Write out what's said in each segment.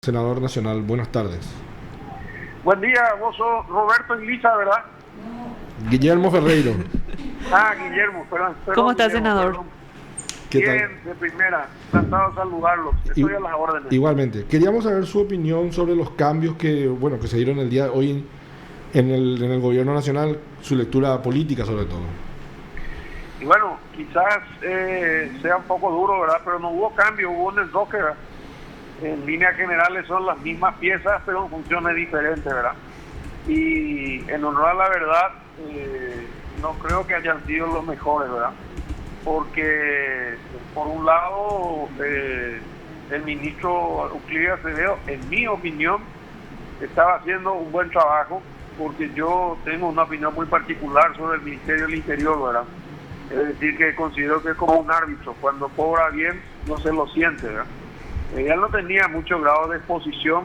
Senador nacional, buenas tardes. Buen día, vos sos Roberto Inglisa, ¿verdad? Guillermo Ferreiro, Guillermo, ¿Cómo perdón, está, Guillermo, senador? perdón. ¿qué tal? Bien, de primera, encantado de saludarlos, I- estoy a las órdenes. Igualmente, queríamos saber su opinión sobre los cambios que se dieron el día de hoy en el gobierno nacional, su lectura política sobre todo. Y bueno, quizás sea un poco duro, ¿verdad? Pero no hubo cambio, hubo un enroque, ¿verdad? En líneas generales son las mismas piezas, pero en funciones diferentes, ¿verdad? Y en honor a la verdad, no creo que hayan sido los mejores, ¿verdad? Porque por un lado el ministro Euclides Acevedo, en mi opinión, estaba haciendo un buen trabajo, porque yo tengo una opinión muy particular sobre el Ministerio del Interior, ¿verdad? Es decir, que considero que es como un árbitro, cuando cobra bien no se lo siente, ¿verdad? Él no tenía mucho grado de exposición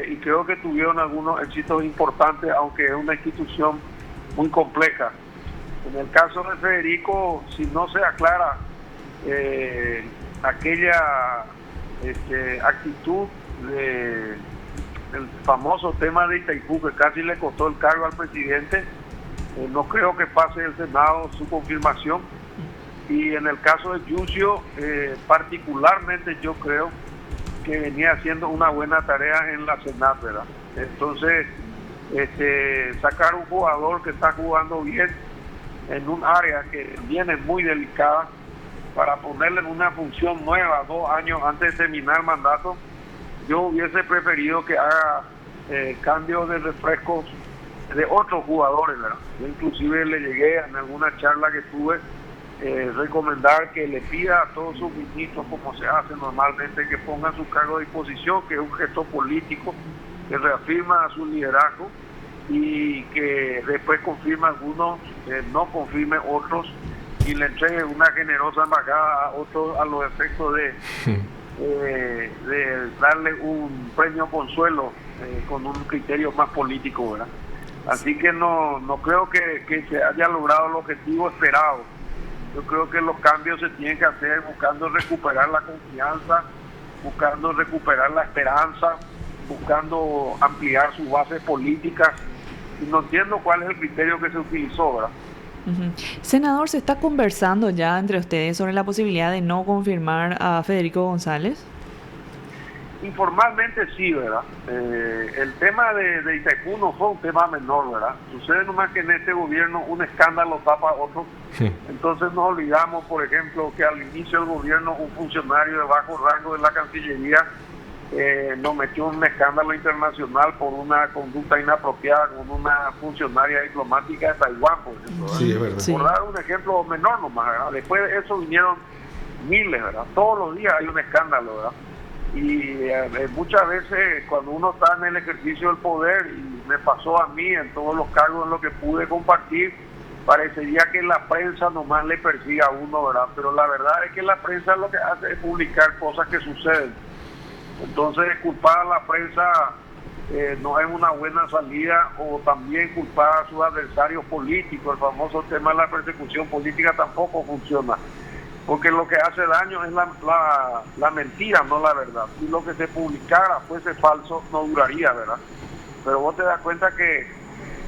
y creo que tuvieron algunos éxitos importantes, aunque es una institución muy compleja. En el caso de Federico, si no se aclara aquella actitud del famoso tema de Itaipú, que casi le costó el cargo al presidente, no creo que pase el Senado su confirmación. Y en el caso de Yucio, particularmente yo creo que venía haciendo una buena tarea en la Senat, ¿verdad? Entonces, sacar un jugador que está jugando bien en un área que viene muy delicada para ponerle en una función nueva 2 años antes de terminar el mandato, yo hubiese preferido que haga cambios de refrescos de otros jugadores, ¿verdad? Yo inclusive le llegué en alguna charla que tuve recomendar que le pida a todos sus ministros, como se hace normalmente, que pongan su cargo a disposición, que es un gesto político que reafirma su liderazgo y que después confirma algunos, no confirme otros y le entregue una generosa embajada a otros a los efectos de darle un premio consuelo con un criterio más político, ¿verdad? Así que no creo que se haya logrado el objetivo esperado. Yo creo que los cambios se tienen que hacer buscando recuperar la confianza, buscando recuperar la esperanza, buscando ampliar sus bases políticas. Y no entiendo cuál es el criterio que se utilizó, ¿verdad? Ujú. Senador, ¿se está conversando ya entre ustedes sobre la posibilidad de no confirmar a Federico González? Informalmente sí, ¿verdad? El tema de Itaipú no fue un tema menor, ¿verdad? Sucede nomás que en este gobierno un escándalo tapa a otro. Sí. Entonces nos olvidamos, por ejemplo, que al inicio del gobierno un funcionario de bajo rango de la Cancillería nos metió en un escándalo internacional por una conducta inapropiada con una funcionaria diplomática de Taiwán, por ejemplo, ¿verdad? Sí, es verdad. Sí. Por dar un ejemplo menor nomás, ¿verdad? Después de eso vinieron miles, ¿verdad? Todos los días hay un escándalo, ¿verdad? Y muchas veces cuando uno está en el ejercicio del poder, y me pasó a mí en todos los cargos en los que pude compartir, parecería que la prensa nomás le persigue a uno, ¿verdad? Pero la verdad es que la prensa lo que hace es publicar cosas que suceden. Entonces culpar a la prensa no es una buena salida, o también culpar a sus adversarios políticos, el famoso tema de la persecución política tampoco funciona, porque lo que hace daño es la mentira, no la verdad. Si lo que se publicara fuese falso, no duraría, ¿verdad? Pero vos te das cuenta que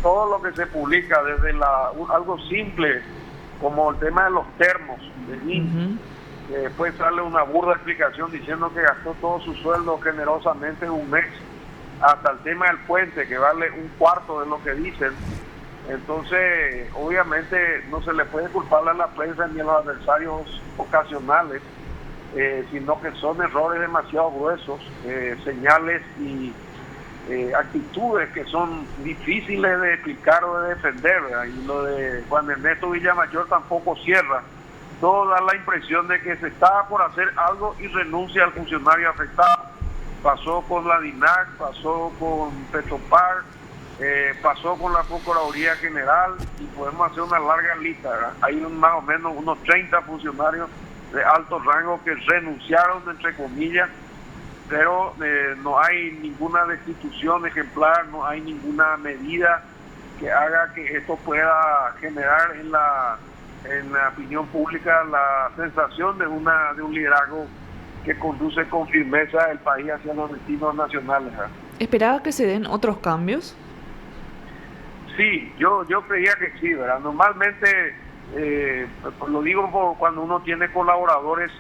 todo lo que se publica, desde algo simple, como el tema de los termos de NIN, que después sale una burda explicación diciendo que gastó todo su sueldo generosamente en un mes, hasta el tema del puente, que vale un cuarto de lo que dicen. Entonces, obviamente no se le puede culpar a la prensa ni a los adversarios ocasionales, sino que son errores demasiado gruesos, señales y actitudes que son difíciles de explicar o de defender, ¿verdad? Y lo de Juan Ernesto Villamayor tampoco cierra. Todo da la impresión de que se estaba por hacer algo y renuncia al funcionario afectado. Pasó con la DINAC, pasó con Petropar, pasó con la Procuraduría General, y podemos hacer una larga lista, ¿verdad? Hay más o menos unos 30 funcionarios de alto rango que renunciaron, entre comillas, pero no hay ninguna destitución ejemplar, no hay ninguna medida que haga que esto pueda generar en la opinión pública la sensación de un liderazgo que conduce con firmeza el país hacia los destinos nacionales. ¿Esperaba que se den otros cambios? Sí, yo creía que sí, ¿verdad? Normalmente, lo digo cuando uno tiene colaboradores,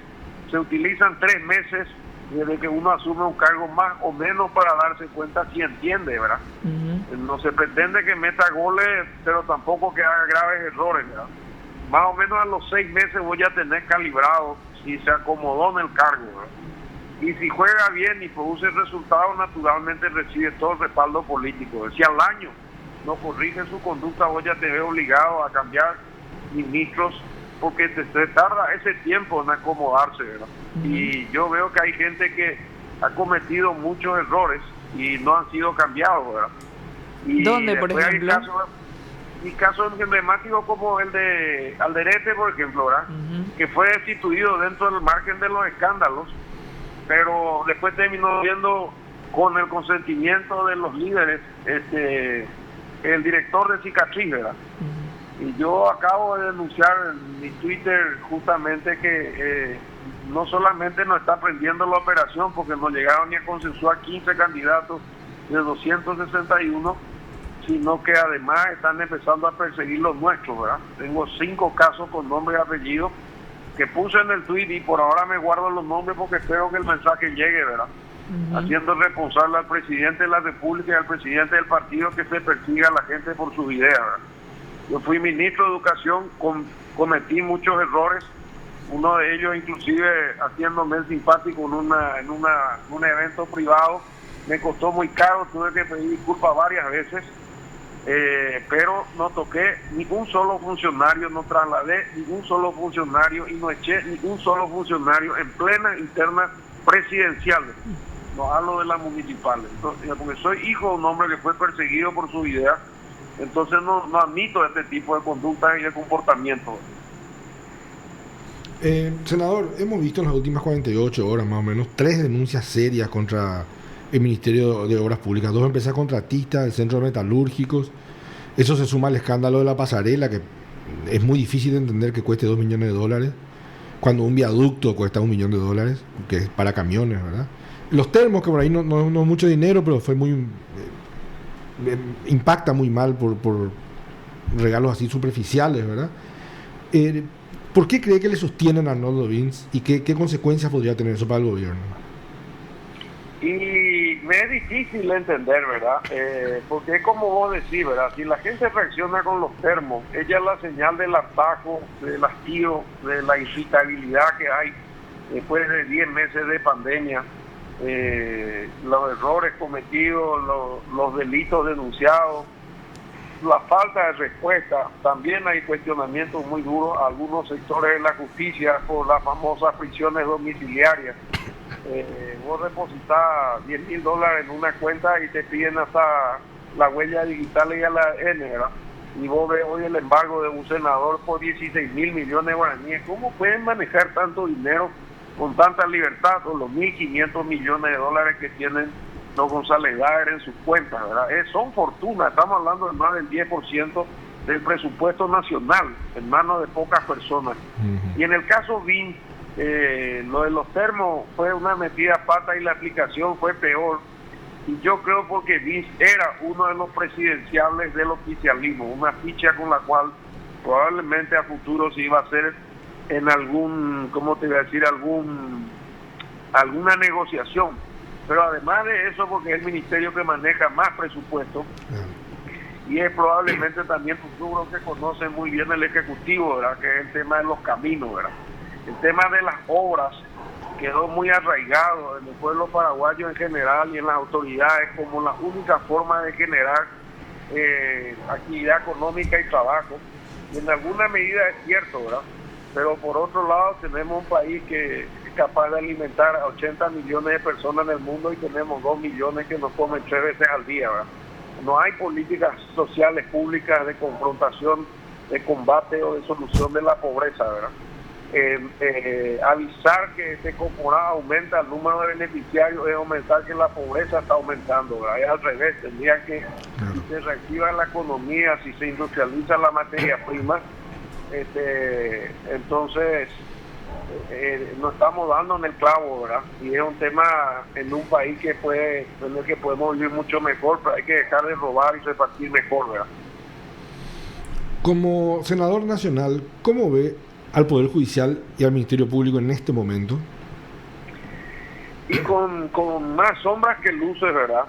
se utilizan 3 meses desde que uno asume un cargo más o menos para darse cuenta si entiende, ¿verdad? No se pretende que meta goles, pero tampoco que haga graves errores, ¿verdad? Más o menos a los 6 meses voy a tener calibrado si se acomodó en el cargo, ¿verdad? Y si juega bien y produce resultados, naturalmente recibe todo el respaldo político. Si al año no corrige su conducta, voy a te veo obligado a cambiar ministros, porque te tarda ese tiempo en acomodarse, ¿verdad? Y yo veo que hay gente que ha cometido muchos errores y no han sido cambiados, ¿verdad? Y ¿dónde, por ejemplo? Hay casos emblemáticos como el de Alderete, por ejemplo, ¿verdad? Que fue destituido dentro del margen de los escándalos, pero después terminó viendo con el consentimiento de los líderes el director de Cicatriz, ¿verdad? Y yo acabo de denunciar en mi Twitter justamente que no solamente nos está prendiendo la operación porque no llegaron ni a consensuar 15 candidatos de 261, sino que además están empezando a perseguir los nuestros, ¿verdad? Tengo 5 casos con nombre y apellido que puse en el tweet y por ahora me guardo los nombres porque espero que el mensaje llegue, ¿verdad? Haciendo responsable al presidente de la República y al presidente del partido que se persiga a la gente por sus ideas, ¿verdad? Yo fui ministro de Educación, cometí muchos errores, uno de ellos inclusive haciéndome el simpático en un evento privado, me costó muy caro, tuve que pedir disculpas varias veces, pero no toqué ningún solo funcionario, no trasladé ningún solo funcionario y no eché ningún solo funcionario en plena interna presidencial, no hablo de las municipales, entonces, porque soy hijo de un hombre que fue perseguido por su idea. Entonces no admito este tipo de conducta y de comportamiento. Senador, hemos visto en las últimas 48 horas más o menos 3 denuncias serias contra el Ministerio de Obras Públicas, 2 empresas contratistas, el Centro de Metalúrgicos. Eso se suma al escándalo de la pasarela, que es muy difícil de entender que cueste $2 millones, cuando un viaducto cuesta $1 millón, que es para camiones, ¿verdad? Los termos, que por ahí no es mucho dinero, pero fue muy... impacta muy mal por regalos así superficiales, ¿verdad? ¿Por qué cree que le sostienen a Arnoldo Vince y qué consecuencias podría tener eso para el gobierno? Y me es difícil entender, ¿verdad? Porque es como vos decís, ¿verdad? Si la gente reacciona con los termos, ella es la señal del atajo, del hastío, de la irritabilidad que hay después de 10 meses de pandemia. Los errores cometidos, los delitos denunciados, la falta de respuesta. También hay cuestionamientos muy duros a algunos sectores de la justicia por las famosas prisiones domiciliarias. Vos depositas $10,000 en una cuenta y te piden hasta la huella digital y la ADN, ¿verdad? Y vos ves hoy el embargo de un senador por 16,000 millones de guaraníes. ¿Cómo pueden manejar tanto dinero con tanta libertad, con los 1.500 millones de dólares que tienen los González Daer en sus cuentas, ¿verdad? Son fortunas, estamos hablando de más del 10% del presupuesto nacional en manos de pocas personas. Y en el caso Vince, lo de los termos fue una metida a pata y la aplicación fue peor. Y yo creo porque Vince era uno de los presidenciables del oficialismo, una ficha con la cual probablemente a futuro se iba a hacer en algún, ¿cómo te voy a decir? Alguna negociación. Pero además de eso, porque es el ministerio que maneja más presupuesto y es probablemente también un rubro que conoce muy bien el Ejecutivo, ¿verdad? Que es el tema de los caminos, ¿verdad? El tema de las obras quedó muy arraigado en el pueblo paraguayo en general y en las autoridades como la única forma de generar actividad económica y trabajo. Y en alguna medida es cierto, ¿verdad? Pero por otro lado tenemos un país que es capaz de alimentar a 80 millones de personas en el mundo y tenemos 2 millones que nos comen 3 veces al día, ¿verdad? No hay políticas sociales públicas de confrontación, de combate o de solución de la pobreza, ¿verdad? Avisar que este temporada aumenta el número de beneficiarios es aumentar que la pobreza está aumentando, ¿verdad? Es al revés, tendría que si se reactiva la economía, si se industrializa la materia prima, entonces nos estamos dando en el clavo, ¿verdad? Y es un tema en un país en el que podemos vivir mucho mejor, pero hay que dejar de robar y repartir mejor, ¿verdad? Como senador nacional, ¿cómo ve al Poder Judicial y al Ministerio Público en este momento? Y con más sombras que luces, ¿verdad?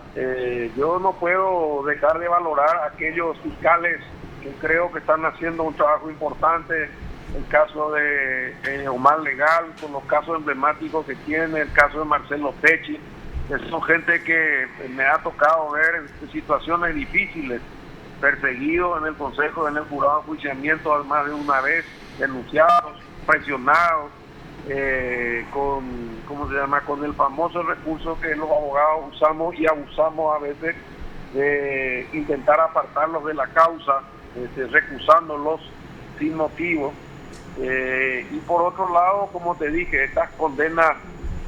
Yo no puedo dejar de valorar a aquellos fiscales que creo que están haciendo un trabajo importante. El caso de Omar Legal, con los casos emblemáticos que tiene, el caso de Marcelo Techi, que son gente que me ha tocado ver en situaciones difíciles, perseguidos en el Consejo, en el jurado de enjuiciamiento más de una vez, denunciados, presionados, con el famoso recurso que los abogados usamos y abusamos a veces de intentar apartarlos de la causa, recusándolos sin motivo. Y por otro lado, como te dije, estas condenas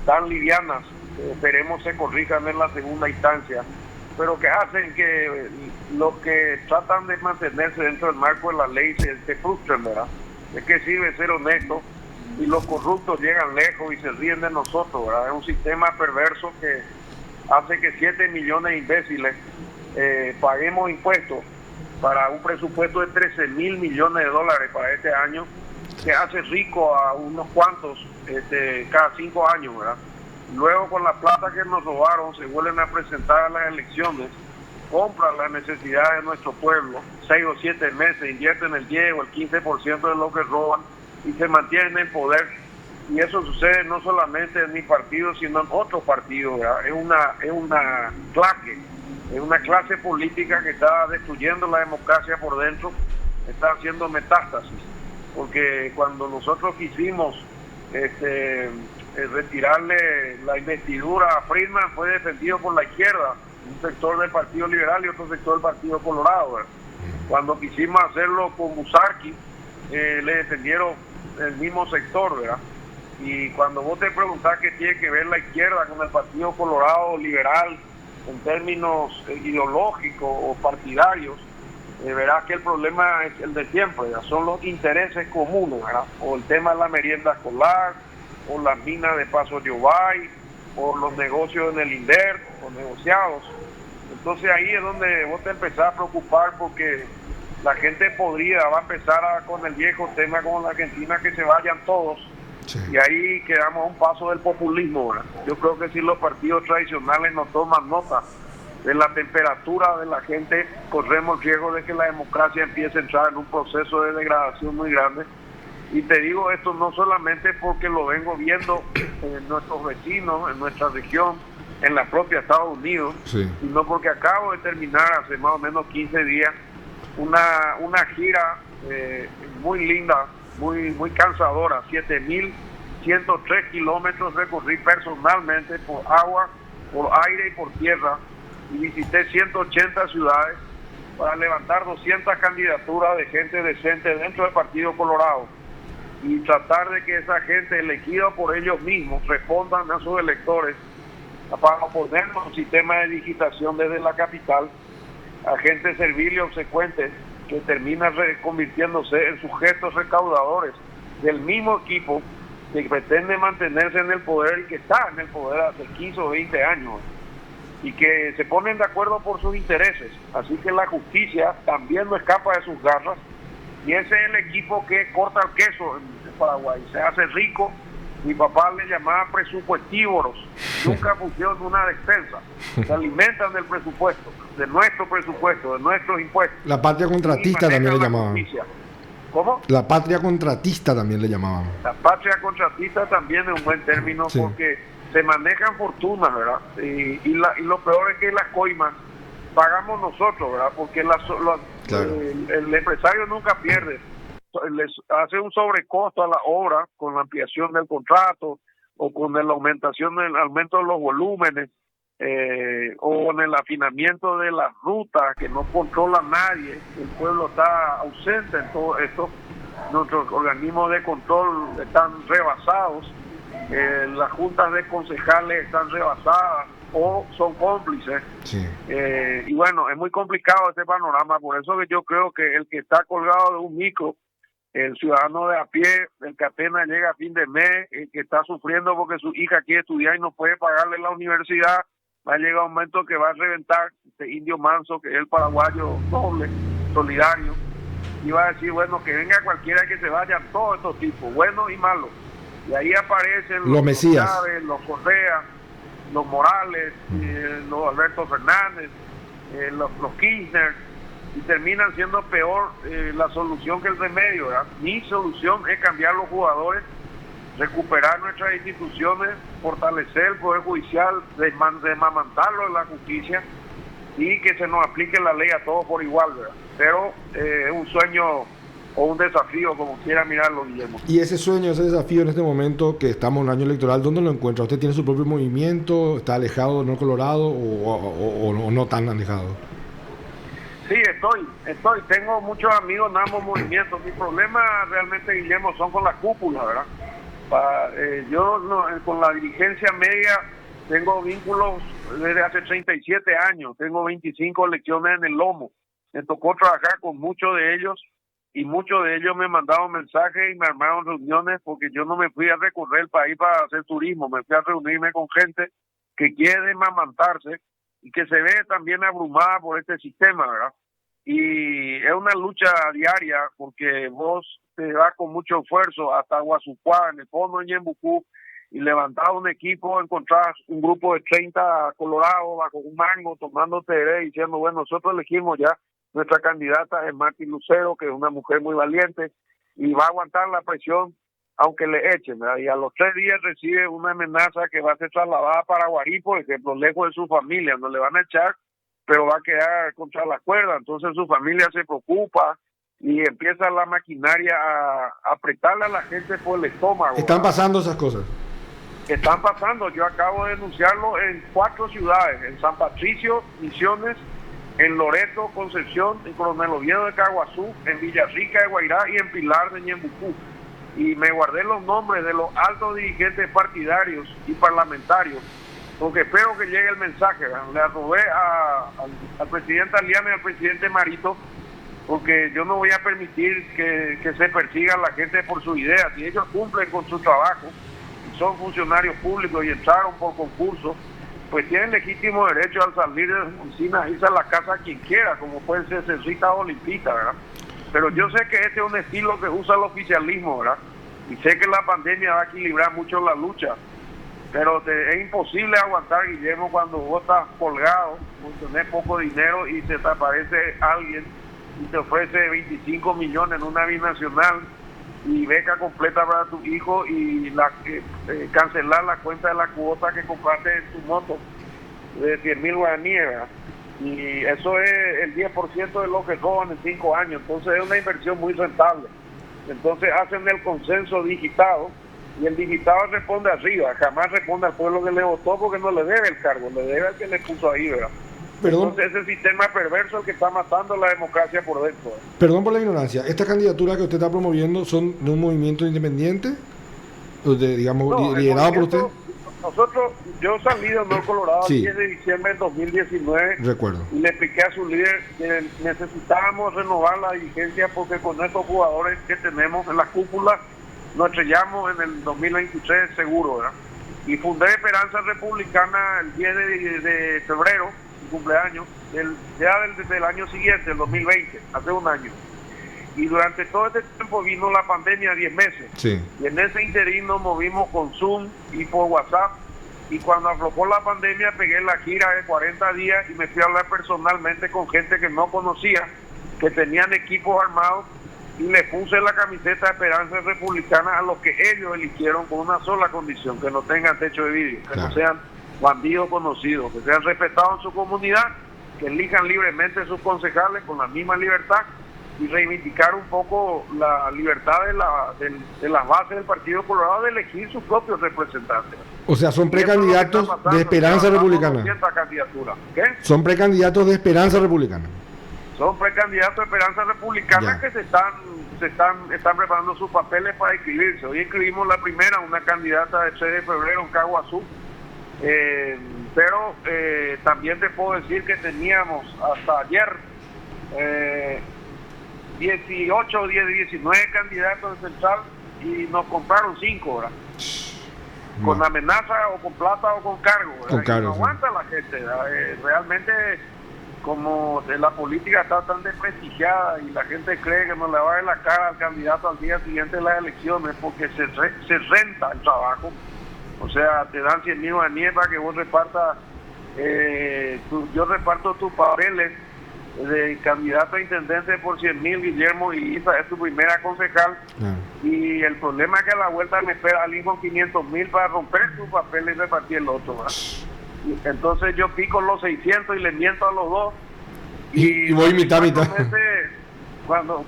tan livianas, esperemos se corrijan en la segunda instancia, pero que hacen que los que tratan de mantenerse dentro del marco de la ley se frustren, ¿verdad? ¿De qué sirve ser honesto? Y los corruptos llegan lejos y se ríen de nosotros, ¿verdad? Es un sistema perverso que hace que 7 millones de imbéciles paguemos impuestos para un presupuesto de 13 mil millones de dólares para este año, que hace rico a unos cuantos cada 5 años, ¿verdad? Luego, con la plata que nos robaron, se vuelven a presentar a las elecciones, compran las necesidades de nuestro pueblo, 6 o 7 meses, invierten el 10 o el 15% de lo que roban y se mantienen en poder. Y eso sucede no solamente en mi partido, sino en otros partidos, ¿verdad? Es una clase política que está destruyendo la democracia por dentro, está haciendo metástasis, porque cuando nosotros quisimos retirarle la investidura a Friedman, fue defendido por la izquierda, un sector del Partido Liberal y otro sector del Partido Colorado, ¿verdad? Cuando quisimos hacerlo con Musarqui, le defendieron el mismo sector, ¿verdad? Y cuando vos te preguntás qué tiene que ver la izquierda con el Partido Colorado Liberal en términos ideológicos o partidarios, verás que el problema es el de siempre, ¿verdad? Son los intereses comunes, ¿verdad? O el tema de la merienda escolar, o las minas de Paso Yobay, o los negocios en el INDER, o negociados. Entonces ahí es donde vos te empezás a preocupar, porque la gente podrida va a empezar con el viejo tema con la Argentina, que se vayan todos. Sí. Y ahí quedamos a un paso del populismo, ¿verdad? Yo creo que si los partidos tradicionales no toman nota de la temperatura de la gente, corremos el riesgo de que la democracia empiece a entrar en un proceso de degradación muy grande. Y te digo esto no solamente porque lo vengo viendo en nuestros vecinos, en nuestra región, en la propia Estados Unidos, sí, sino porque acabo de terminar hace más o menos 15 días una gira muy linda, muy cansadora, 7.103 kilómetros recorrí personalmente por agua, por aire y por tierra, y visité 180 ciudades para levantar 200 candidaturas de gente decente dentro del Partido Colorado y tratar de que esa gente elegida por ellos mismos respondan a sus electores para oponernos a un sistema de digitación desde la capital, a gente servil y obsecuente que termina convirtiéndose en sujetos recaudadores del mismo equipo que pretende mantenerse en el poder y que está en el poder hace 15 o 20 años y que se ponen de acuerdo por sus intereses. Así que la justicia también no escapa de sus garras, y ese es el equipo que corta el queso en Paraguay, se hace rico. Mi papá le llamaba presupuestívoros, nunca pusieron una despensa, se alimentan del presupuesto, de nuestro presupuesto, de nuestros impuestos. La patria contratista también le llamaban. ¿Cómo? La patria contratista también le llamaban. La patria contratista también es un buen término, sí, porque se manejan fortunas, ¿verdad? Y lo peor es que las coimas pagamos nosotros, ¿verdad? Porque claro, el empresario nunca pierde. Les hace un sobrecosto a la obra con la ampliación del contrato o con la aumentación del aumento de los volúmenes, o con el afinamiento de las rutas que no controla nadie. El pueblo está ausente en todo esto, nuestros organismos de control están rebasados, las juntas de concejales están rebasadas o son cómplices, sí. Y bueno, es muy complicado este panorama, por eso que yo creo que el que está colgado de un micro el ciudadano de a pie, el que apenas llega a fin de mes, el que está sufriendo porque su hija quiere estudiar y no puede pagarle la universidad, va a llegar un momento que va a reventar este indio manso, que es el paraguayo noble, solidario, y va a decir, bueno, que venga cualquiera, que se vayan todos estos tipos, buenos y malos. Y ahí aparecen los Mesías, Chávez, los Correa, los Morales, los Alberto Fernández, los Kirchner, y terminan siendo peor la solución que el remedio, ¿verdad? Mi solución es cambiar los jugadores, recuperar nuestras instituciones, fortalecer el Poder Judicial, desmamantarlo en la justicia y que se nos aplique la ley a todos por igual, ¿verdad? Pero es un sueño o un desafío, como quiera mirarlo, Guillermo. Y ese sueño, ese desafío en este momento que estamos en un año electoral, ¿dónde lo encuentra? ¿Usted tiene su propio movimiento? ¿Está alejado del Norte Colorado o no tan alejado? Sí, estoy. Tengo muchos amigos en ambos movimientos. Mi problema realmente, Guillermo, son con la cúpula, ¿verdad? Yo con la dirigencia media tengo vínculos desde hace 37 años. Tengo 25 lecciones en el lomo. Me tocó trabajar con muchos de ellos y muchos de ellos me mandaron mensajes y me armaron reuniones porque yo no me fui a recorrer el país para hacer turismo. Me fui a reunirme con gente que quiere desmamantarse y que se ve también abrumada por este sistema, ¿verdad? Y es una lucha diaria porque vos te vas con mucho esfuerzo hasta Guasucuá, en el fondo de Ñembucú, y levantás un equipo, encontrás un grupo de 30 colorados bajo un mango tomando tereré diciendo, bueno, nosotros elegimos ya, nuestra candidata es Martín Lucero, que es una mujer muy valiente y va a aguantar la presión aunque le echen, ¿verdad? Y a los 3 días recibe una amenaza que va a ser trasladada para Guarí, por ejemplo, lejos de su familia, no le van a echar, pero va a quedar contra la cuerda. Entonces su familia se preocupa y empieza la maquinaria a apretarle a la gente por el estómago. ¿Están pasando esas cosas? Están pasando. Yo acabo de denunciarlo en 4 ciudades, en San Patricio, Misiones, en Loreto, Concepción, en Coronel Oviedo de Caguazú, en Villarrica de Guairá y en Pilar de Ñembucú. Y me guardé los nombres de los altos dirigentes partidarios y parlamentarios, porque espero que llegue el mensaje, ¿verdad? Le robé al presidente Aliana y al presidente Marito, porque yo no voy a permitir que se persiga a la gente por sus ideas. Si ellos cumplen con su trabajo, son funcionarios públicos y entraron por concurso, pues tienen legítimo derecho al salir de las oficinas, irse a la casa a quien quiera, como puede ser Cecita o Olimpita, ¿verdad? Pero yo sé que este es un estilo que usa el oficialismo, ¿verdad? Y sé que la pandemia va a equilibrar mucho la lucha, pero es imposible aguantar, Guillermo, cuando vos estás colgado, tenés poco dinero y se te aparece alguien y te ofrece 25 millones en una binacional y beca completa para tu hijo y cancelar la cuenta de la cuota que compraste en tu moto de 100,000 guaraníes, ¿verdad? Y eso es el 10% de lo que roban en 5 años. Entonces es una inversión muy rentable. Entonces hacen el consenso digitado y el digitado responde arriba, jamás responde al pueblo que le votó porque no le debe el cargo, le debe al que le puso ahí, ¿verdad? Perdón. Entonces ese sistema perverso es el que está matando la democracia por dentro, ¿verdad? Perdón por la ignorancia, ¿estas candidaturas que usted está promoviendo son de un movimiento independiente? Digamos, liderado por usted. Yo salí de Honor Colorado el 10 de diciembre del 2019. Recuerdo. Y le expliqué a su líder que necesitábamos renovar la dirigencia porque con estos jugadores que tenemos en la cúpula nos estrellamos en el 2023 seguro, ¿verdad? Y fundé Esperanza Republicana el 10 de febrero, mi cumpleaños, del año siguiente, el 2020, hace un año. Y durante todo este tiempo vino la pandemia 10 meses. Sí. Y en ese interín nos movimos con Zoom y por WhatsApp. Y cuando aflojó la pandemia pegué la gira de 40 días y me fui a hablar personalmente con gente que no conocía, que tenían equipos armados, y le puse la camiseta de Esperanza Republicana a los que ellos eligieron con una sola condición: que no tengan techo de vidrio, que no sean bandidos conocidos, que sean respetados en su comunidad, que elijan libremente sus concejales con la misma libertad y reivindicar un poco la libertad de las bases del Partido Colorado de elegir sus propios representantes. O sea, son precandidatos de Esperanza Republicana. ¿Qué? Son precandidatos de Esperanza Republicana. Son precandidatos de Esperanza Republicana que se están preparando sus papeles para inscribirse. Hoy inscribimos la primera, una candidata de 3 de febrero en Caguazú. Pero también te puedo decir que teníamos hasta ayer 18, 10, 19 candidatos en Central y nos compraron 5, ¿verdad? Con amenaza o con plata o con cargo, ¿verdad? Con cargo, y no aguanta la gente, ¿verdad? Realmente, como la política está tan desprestigiada y la gente cree que no le va a ver la cara al candidato al día siguiente de las elecciones porque se renta el trabajo. O sea, te dan 100.000 guaraníes para que vos repartas, yo reparto tus papeles de candidato a intendente por 100.000, Guillermo, y Isa es tu primera concejal. Y el problema es que a la vuelta me espera alguien con 500.000 para romper tus papeles y repartir el otro, ¿verdad? Entonces yo pico los 600 y le miento a los dos. Y voy mitad.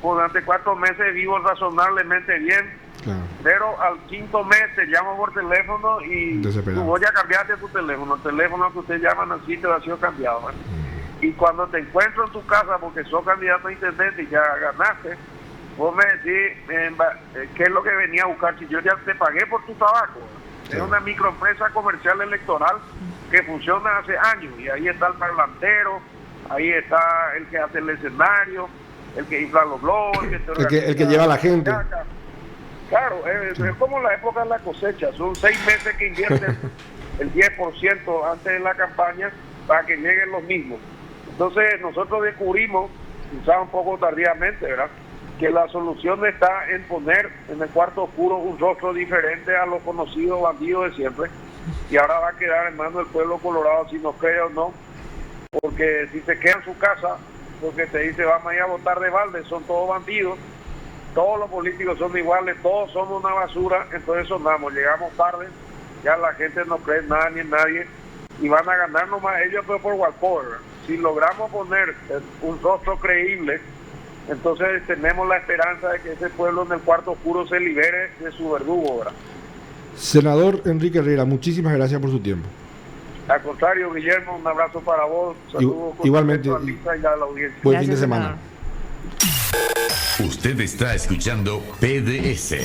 Durante 4 meses vivo razonablemente bien. Claro. Pero al 5.º mes te llamo por teléfono y tú voy a cambiarte tu teléfono. El teléfono que ustedes llaman así te ha sido cambiado, ¿verdad? Y cuando te encuentro en tu casa, porque sos candidato a intendente y ya ganaste, vos me decís qué es lo que venía a buscar. Si yo ya te pagué por tu trabajo, sí. Es una microempresa comercial electoral que funciona hace años, y ahí está el parlantero, ahí está el que hace el escenario, el que infla los globos, el que lleva a la gente. Claro, es como la época de la cosecha, son 6 meses que invierten el 10% antes de la campaña para que lleguen los mismos. Entonces nosotros descubrimos, quizás un poco tardíamente, ¿verdad?, que la solución está en poner en el cuarto oscuro un rostro diferente a los conocidos bandidos de siempre, y ahora va a quedar en manos del pueblo colorado si nos cree o no, porque si se queda en su casa, porque te dice vamos a ir a votar de balde, son todos bandidos, todos los políticos son iguales, todos somos una basura, entonces sonamos, llegamos tarde, ya la gente no cree en nada ni en nadie, y van a ganar nomás ellos, pero por walkover. Si logramos poner un rostro creíble, entonces tenemos la esperanza de que ese pueblo en el cuarto oscuro se libere de su verdugo, ¿verdad? Senador Enrique Herrera, muchísimas gracias por su tiempo. Al contrario, Guillermo, un abrazo para vos. Saludos igualmente. A Lisa y a la audiencia. Buen fin de semana. Usted está escuchando PDS.